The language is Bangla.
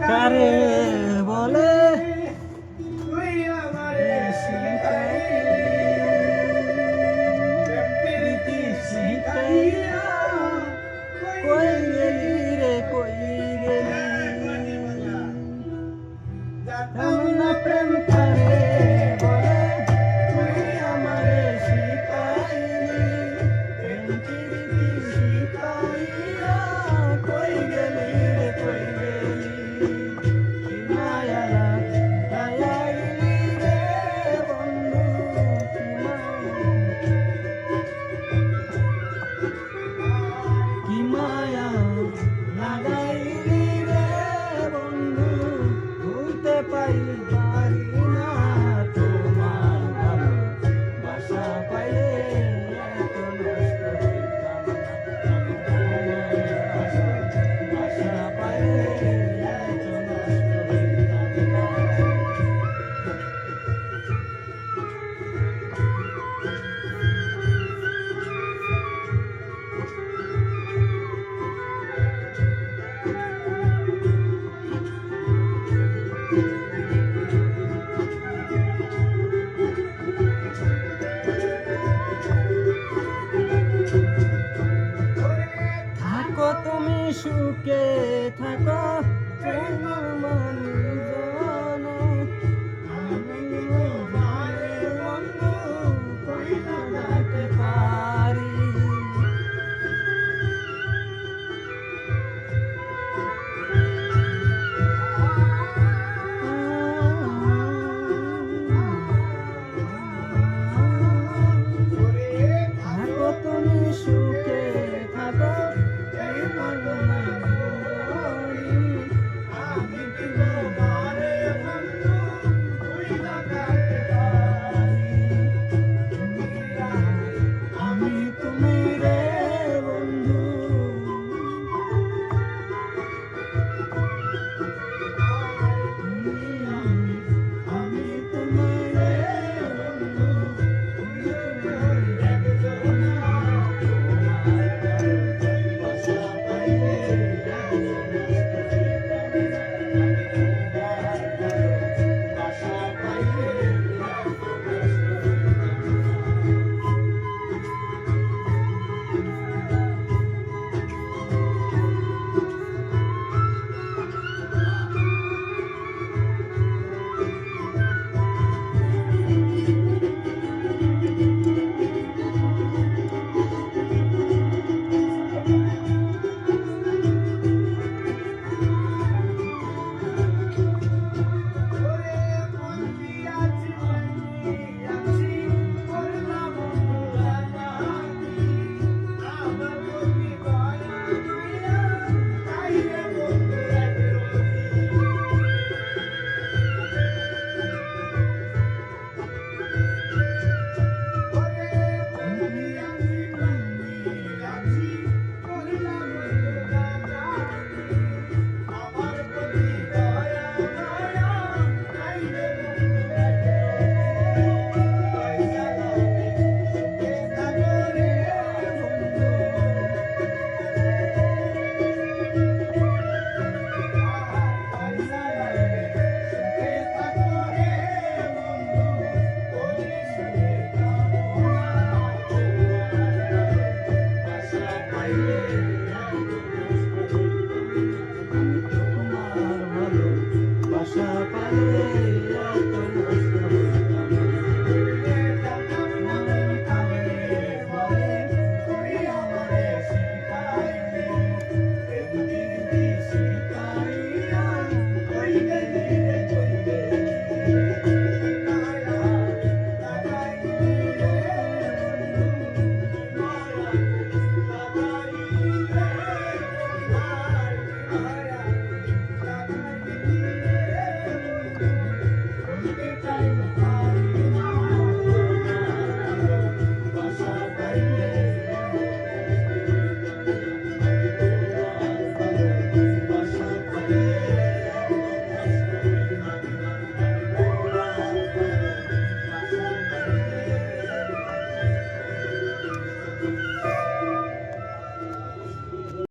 কারে বলে প্রীতি শিখাইয়া কই গেলি রে কই গেলি না প্রেম কারে বলে তুই আমারে শিখাইলি প্রেম প্রীতি শিখাইয়া কই গেলি রে কই গেলি কি মায়া লাগাইলি রে বন্ধু কি মায়া লাগাইলি রে বন্ধু ভুলতে পারি না তোমার ভালোবাসা পাইলে এত নষ্ট হইতাম না ভালোবাসা পাইলে এত নষ্ট হইতাম না থাকো তুমি সুখে থাকো তোমার মানুষজনে আমি মনে বন্ধু কইরা যাইতে পারি থাকো তুমি সুখে থাকো ভালোবাসা পাইলে